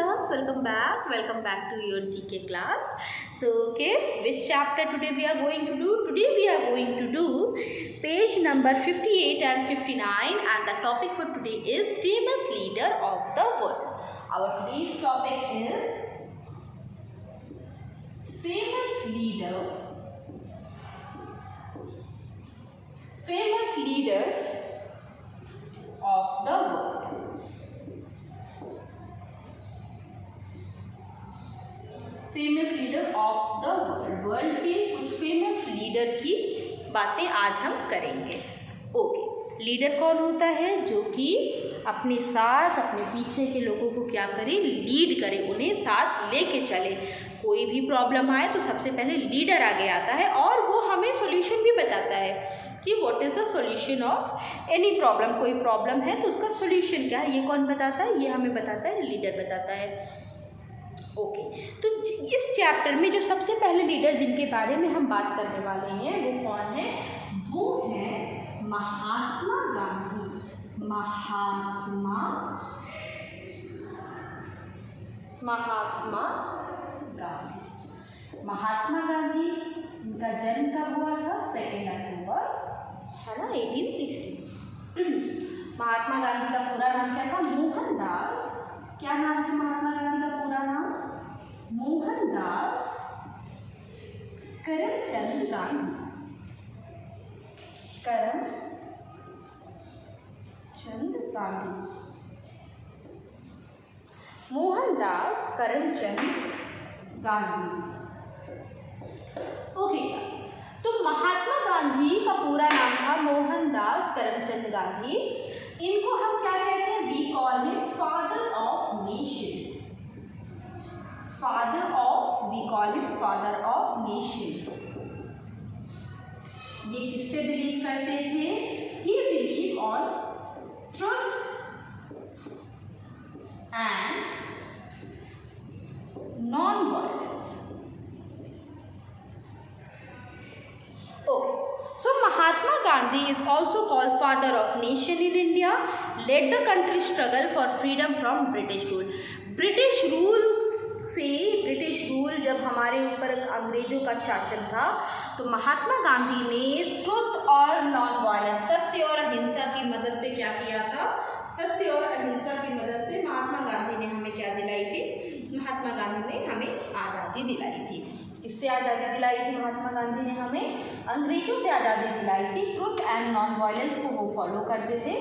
class, welcome back to your GK class. So kids, which chapter today we are going to do? Today we are going to do page number 58 and 59, and the topic for today is famous leader of the world. Our today's topic is famous leaders of the world. Famous leader of the world, world के कुछ famous leader की बातें आज हम करेंगे। Okay, leader कौन होता है? जो कि अपने साथ अपने पीछे के लोगों को क्या करे? लीड करे, उन्हें साथ लेके चले। कोई भी प्रॉब्लम आए तो सबसे पहले लीडर आगे आता है और वो हमें सॉल्यूशन भी बताता है कि what is the solution of any problem. कोई प्रॉब्लम है तो उसका सॉल्यूशन क्या है, ये कौन बताता है? ये हमें बताता है, लीडर बताता है। ओके, तो इस चैप्टर में जो सबसे पहले लीडर जिनके बारे में हम बात करने वाले हैं वो कौन है? वो है महात्मा गांधी। महात्मा गांधी, इनका जन्म कब हुआ था? 2 अक्टूबर, है ना, 1860। महात्मा गांधी का पूरा नाम क्या था? मोहनदास। क्या नाम था महात्मा गांधी का पूरा नाम? मोहनदास करमचंद गांधी। मोहनदास करमचंद गांधी। ओके, तो महात्मा गांधी का पूरा नाम था मोहनदास करमचंद गांधी। इनको हम क्या कहते हैं? We call him father of nation. We call him father of nation. ये किस पे बिलीव करते थे? He believe on truth and non violence. Okay, so Mahatma Gandhi is also called father of nation in India, led the country struggle for freedom from British rule. British rule जब हमारे ऊपर अंग्रेजों का शासन था तो महात्मा गांधी ने ट्रुथ और नॉन वायलेंस, सत्य और अहिंसा की मदद से क्या किया था? सत्य और अहिंसा की मदद से महात्मा गांधी ने हमें क्या दिलाई थी? महात्मा गांधी ने हमें आज़ादी दिलाई थी। किससे आज़ादी दिलाई थी महात्मा गांधी ने हमें? अंग्रेजों से आज़ादी दिलाई थी। ट्रुथ एंड नॉन वायलेंस को वो फॉलो करते थे।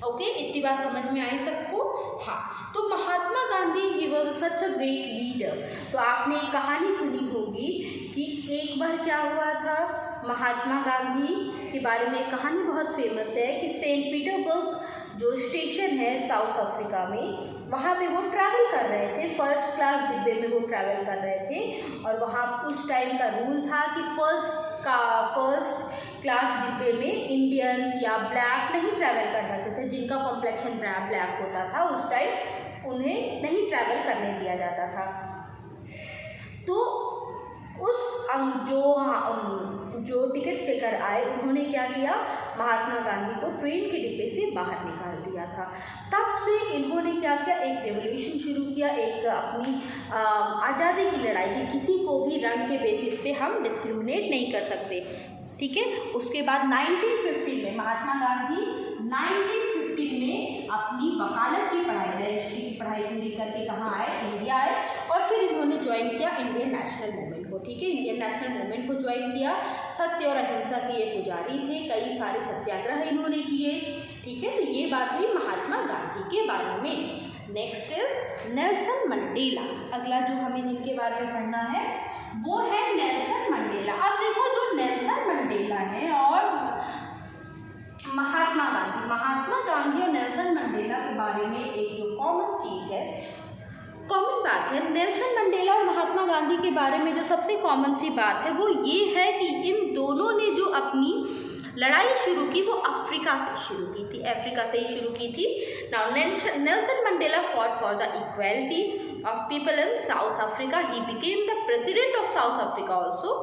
ओके, इतनी बात समझ में आई सबको? हाँ, तो महात्मा गांधी ही was such a great leader. तो आपने एक कहानी सुनी होगी कि एक बार क्या हुआ था? महात्मा गांधी के बारे में एक कहानी बहुत फेमस है कि सेंट पीटर्सबर्ग जो स्टेशन है साउथ अफ्रीका में, वहाँ पे वो ट्रैवल कर रहे थे। फर्स्ट क्लास डिब्बे में वो ट्रैवल कर रहे थे और वहाँ उस टाइम का रूल था कि फर्स्ट क्लास डिब्बे में इंडियंस या ब्लैक नहीं ट्रैवल कर सकते थे। जिनका कॉम्प्लेक्शन ब्लैक होता था उस टाइम उन्हें नहीं ट्रैवल करने दिया जाता था। तो उस जो टिकट चेकर आए उन्होंने क्या किया? महात्मा गांधी को ट्रेन के डिब्बे से बाहर निकाल दिया था। तब से इन्होंने क्या किया? एक रेवोल्यूशन शुरू किया, एक अपनी आज़ादी की लड़ाई की। किसी को भी रंग के बेसिस पे हम डिस्क्रिमिनेट नहीं कर सकते, ठीक है। उसके बाद 1915 में महात्मा गांधी 1915 में अपनी वकालत की पढ़ाई, बैरिस्ट्री की पढ़ाई पूरी करके कहाँ आए? इंडिया आए और फिर इन्होंने ज्वाइन किया इंडियन नेशनल मूवमेंट को, ठीक है। इंडियन नेशनल मूवमेंट को ज्वाइन किया। सत्य और अहिंसा के ये पुजारी थे, कई सारे सत्याग्रह इन्होंने किए, ठीक है। तो ये बात हुई महात्मा गांधी के बारे में। Next is Nelson Mandela. अगला जो हमें जिनके बारे में पढ़ना है वो है नेल्सन मंडेला। अब देखो, जो नेल्सन मंडेला है और महात्मा गांधी और नेल्सन मंडेला के बारे में एक जो कॉमन चीज़ है, कॉमन बात है, नेल्सन मंडेला और महात्मा गांधी के बारे में जो सबसे कॉमन सी बात है वो ये है कि इन दोनों ने जो अपनी लड़ाई शुरू की वो अफ्रीका से शुरू की थी, अफ्रीका से ही शुरू की थी। Now Nelson Mandela fought for the equality of people in South Africa. He became the president of South Africa also,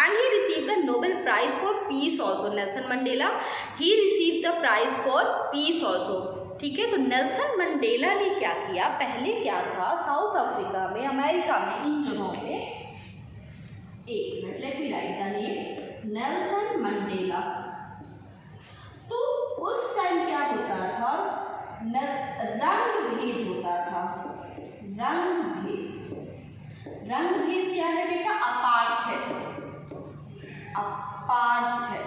and he received the Nobel Prize for Peace also. Nelson Mandela, he received the prize for peace also. ठीक है। तो Nelson Mandela ने क्या किया, पहले क्या था, south Africa में, अमेरिका में, इन जगहों पे, एक minute, let me right the name, Nelson Mandela. तो उस टाइम क्या होता था, रंग भेद होता था, रंग भेद। रंग भेद क्या है बेटा, अपार्थाइड, अपार्थाइड।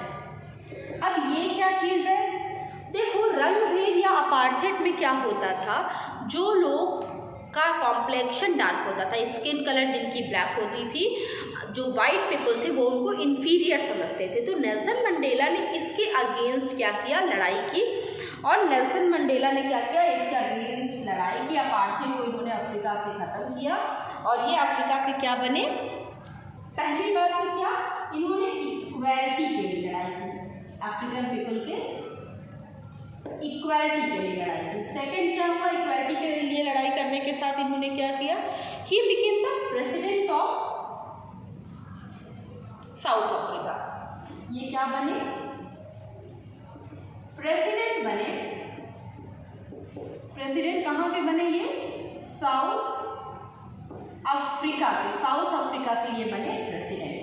अब ये क्या चीज है, देखो रंग भेद या अपार्थाइड में क्या होता था, जो लोग का कॉम्प्लेक्शन डार्क होता था, स्किन कलर जिनकी ब्लैक होती थी, जो वाइट पीपल थे वो उनको इंफीरियर समझते थे। तो नेल्सन मंडेला ने इसके अगेंस्ट क्या किया, लड़ाई की। और नेल्सन मंडेला ने क्या किया, इसके अगेंस्ट लड़ाई की, अपार्थाइड को इन्होंने अफ्रीका से खत्म किया। और ये अफ्रीका के क्या बने, पहली बात तो क्या, इन्होंने इक्वालिटी के लिए लड़ाई की, अफ्रीकन पीपल के इक्वालिटी के लिए लड़ाई की। सेकंड क्या हुआ, इक्वालिटी के लिए लड़ाई करने के साथ इन्होंने क्या किया, he became the president of South Africa. ये क्या बने, प्रेसिडेंट बने। प्रेसिडेंट कहाँ के बने, ये साउथ अफ्रीका के, साउथ अफ्रीका के लिए बने president,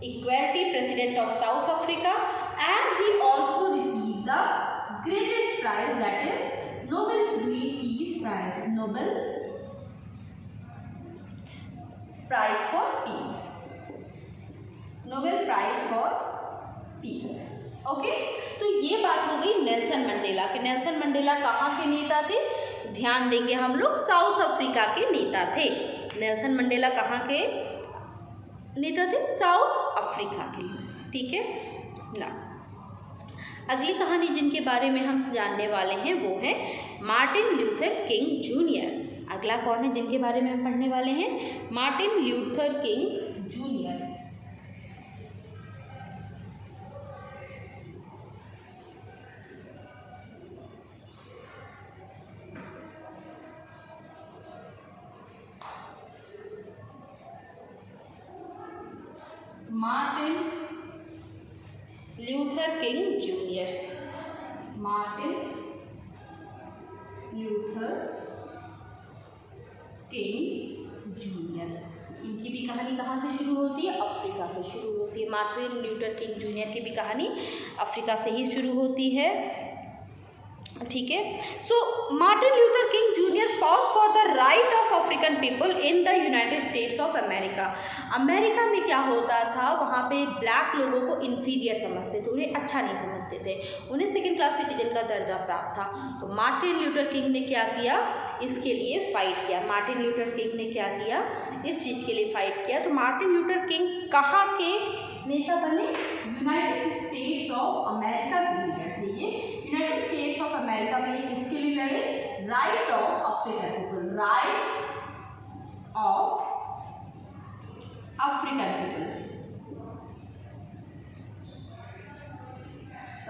equality president of South Africa. And he also receive the greatest prize, that is Nobel peace prize, Nobel prize for peace, Nobel prize for peace. Okay, तो ये बात हो गई Nelson Mandela की। Nelson Mandela कहाँ के नेता थे, ध्यान देंगे हम लोग, साउथ अफ्रीका के नेता थे। नेल्सन मंडेला कहाँ के नेता थे, साउथ अफ्रीका के, ठीक है ना। अगली कहानी जिनके बारे में हम जानने वाले हैं वो है मार्टिन ल्यूथर किंग जूनियर। अगला कौन है जिनके बारे में हम पढ़ने वाले हैं, Martin Luther King junior. Martin Luther King junior, Martin Luther King junior. इनकी भी कहानी कहाँ से शुरू होती है, अफ्रीका से शुरू होती है। मार्टिन ल्यूथर किंग जूनियर की भी कहानी अफ्रीका से ही शुरू होती है, ठीक है। So Martin Luther King junior fought for the right of African people in the United States of America. America में क्या होता था, वहाँ पे ब्लैक लोगों को इन्फीरियर समझते थे, उन्हें अच्छा नहीं समझते थे, उन्हें सेकेंड क्लास सिटीजन का दर्जा प्राप्त था। तो मार्टिन ल्यूथर किंग ने क्या किया, इसके लिए फाइट किया। मार्टिन ल्यूथर किंग ने क्या किया, इस चीज़ के लिए फाइट किया। तो मार्टिन ल्यूथर किंग कहाँ के नेता बने, यूनाइटेड स्टेट्स ऑफ अमेरिका के लीडर थे। ये यूनाइटेड स्टेट्स ऑफ अमेरिका में किसके लिए लड़े, right of African people, right of African people,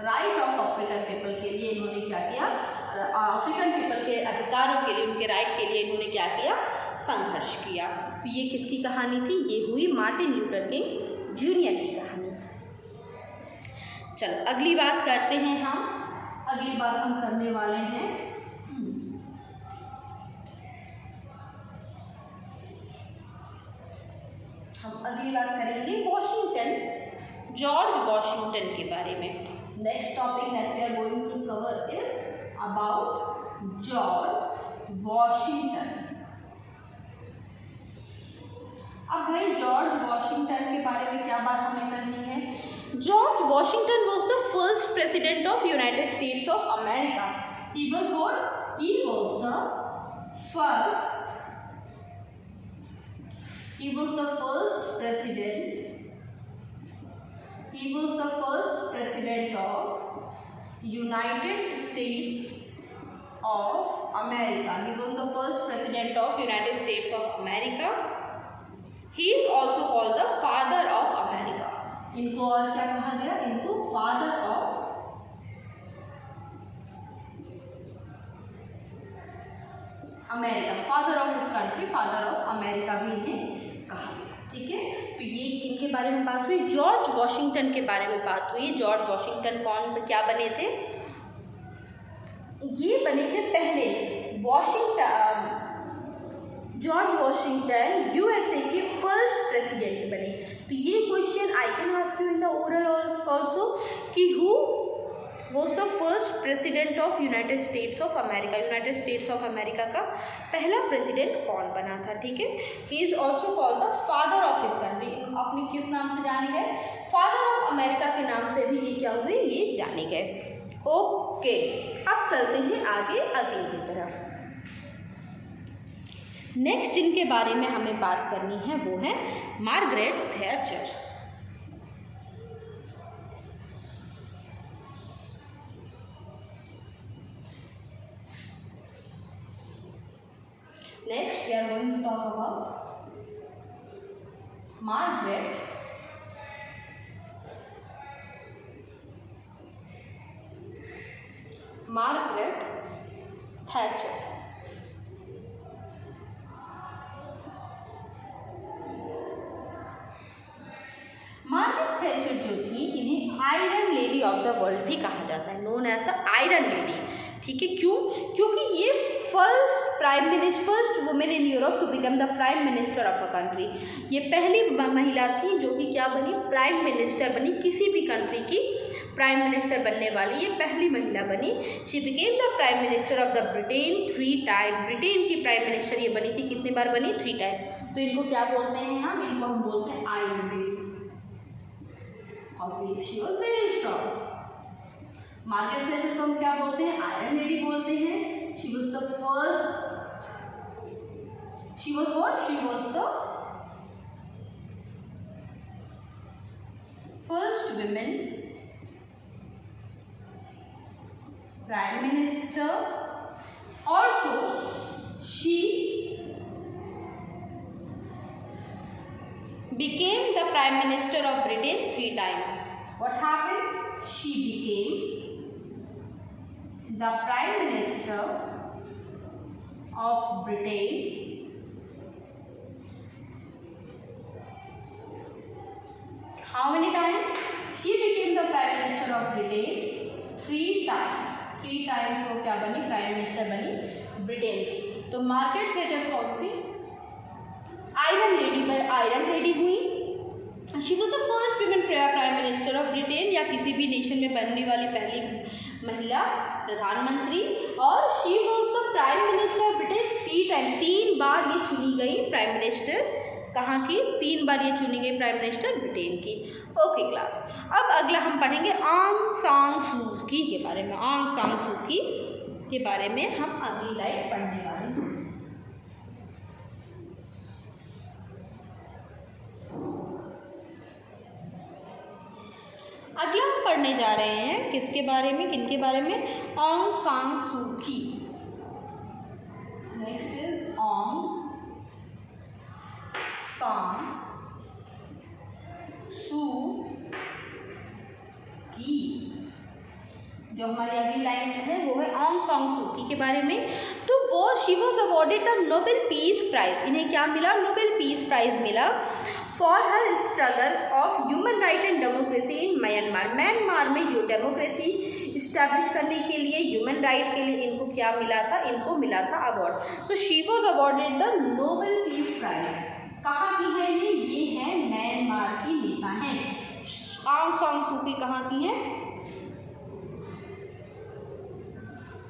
right of African people के लिए इन्होंने क्या किया, अफ्रीकन पीपल के अधिकारों के लिए, उनके राइट के लिए इन्होंने क्या किया, संघर्ष किया। तो ये किसकी कहानी थी, ये हुई मार्टिन ल्यूथर किंग जूनियर की कहानी। चलो अगली बात करते हैं हम, अगली बात हम करने वाले हैं हम अगली बात करेंगे वॉशिंगटन, जॉर्ज वॉशिंगटन के बारे में। Next topic that we are going to cover is about George Washington. अब भाई जॉर्ज वॉशिंगटन के बारे में क्या बात हमें करनी है। George Washington was the first president of United States of America. He was what? He was the first president of United States of America. He was the first president of United States of America. He is also called the father of America. इनको और क्या कहा गया, इनको father of America, father of his country, father of America भी इन्हें कहा गया, ठीक है। तो ये किनके बारे में बात हुई, जॉर्ज वॉशिंगटन के बारे में बात हुई। जॉर्ज वॉशिंगटन कौन, क्या बने थे, ये बने थे पहले जॉर्ज वॉशिंगटन यूएसए के फर्स्ट प्रेसिडेंट बने। तो ये question I can ask you in the oral also कि who was the first president of United States of America. United States of America का पहला प्रेसिडेंट कौन बना था, ठीक है। He is also called the father of his country. अपने किस नाम से जाने गए, फादर ऑफ अमेरिका के नाम से भी ये क्या हुए, ये जाने गए। ओके, अब चलते हैं आगे अगले की तरफ। नेक्स्ट जिनके बारे में हमें बात करनी है वो है Margaret Thatcher. Next, we are going to talk about Margaret Thatcher। Margaret Thatcher जो थी, इन्हें iron lady of the world भी कहा जाता है, known as the iron lady, ठीक है। क्यों? क्योंकि ये first women in Europe to become the prime minister of a country. ये पहली महिला थी जो कि क्या बनी, प्राइम मिनिस्टर बनी, किसी भी कंट्री की प्राइम मिनिस्टर बनने वाली ये पहली महिला बनी। She became the prime minister of the Britain 3 time. Britain की प्राइम मिनिस्टर ये बनी थी, कितनी बार बनी, 3 टाइम। तो इनको क्या बोलते हैं इनको हम बोलते हैं iron lady. She was very strong. Margaret Thatcher को हम क्या बोलते हैं, आयरन लेडी बोलते हैं। She was the first women prime minister. Also, she became the prime minister of Britain 3 times. What happened? She became the prime minister of Britain how many times? She became the prime minister of Britain 3 times. 3 times वो क्या बनी, prime minister बनी Britain की। तो Margaret Thatcher कौन थी, iron lady, पर iron lady हुई। She was the first women prime minister of Britain, या किसी भी नेशन में बनने वाली पहली महिला प्रधानमंत्री। और she was the prime minister of Britain 3 time, 3 बार ये चुनी गई प्राइम मिनिस्टर, कहाँ की, 3 बार ये चुनी गई प्राइम मिनिस्टर ब्रिटेन की। ओके क्लास, अब अगला हम पढ़ेंगे आंग सान सू की के बारे में। आंग सान सू की के बारे में हम अगली लाइन पढ़ने वाले हैं। अगला हम पढ़ने जा रहे हैं किसके बारे में, किनके बारे में, आंग सान सू की। नेक्स्ट इज आंग सान सू की। जो हमारी अगली लाइन है वो है आंग सान सू की के बारे में। तो वो she was awarded the Nobel peace prize. इन्हें क्या मिला, नोबेल पीस प्राइज मिला for her struggle of human right and democracy in Myanmar. Myanmar में जो डेमोक्रेसी इस्टेब्लिश करने के लिए, ह्यूमन राइट के लिए इनको क्या मिला था, इनको मिला था award. So she was awarded the Nobel peace prize. कहाँ की है ये है म्यांमार की नेता है। आंग सान सू की कहाँ की है,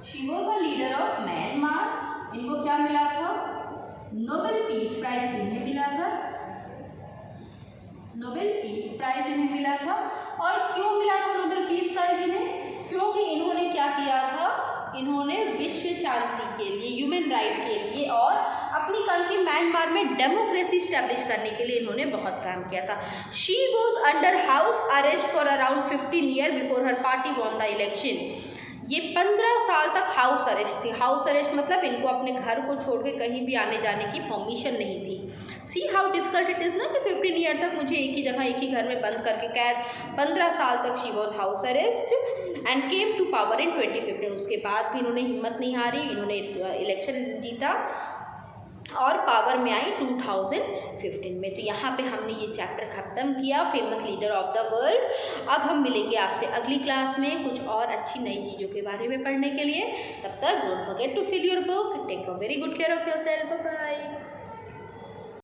she was the leader of Myanmar. इनको क्या मिला था, नोबेल पीस प्राइज इन्हें मिला था, नोबेल पीस प्राइज इन्हें मिला था। और क्यों मिला था नोबेल पीस प्राइज इन्हें, क्योंकि इन्होंने क्या किया था, इन्होंने विश्व शांति के लिए, ह्यूमन राइट के लिए और अपनी कंट्री म्यांमार में डेमोक्रेसी स्टैब्लिश करने के लिए इन्होंने बहुत काम किया था। She was under house arrest for around 15 year before her party won the election. ये 15 साल तक हाउस अरेस्ट थी। हाउस अरेस्ट मतलब इनको अपने घर को छोड़ के कहीं भी आने जाने की परमिशन नहीं थी। See how difficult it is ना कि 15 ईयर तक मुझे एक ही जगह, एक ही घर में बंद करके कैद, 15 साल तक she was house arrest and came to power in 2015। उसके बाद भी इन्होंने हिम्मत नहीं हारी, इन्होंने इलेक्शन जीता और पावर में आई 2015 में। तो यहाँ पे हमने ये चैप्टर ख़त्म किया, famous leader of the world. अब हम मिलेंगे आपसे अगली क्लास में कुछ और अच्छी नई चीज़ों के बारे में पढ़ने के लिए। तब तक don't forget to fill your book, take a very good care of yourself, bye.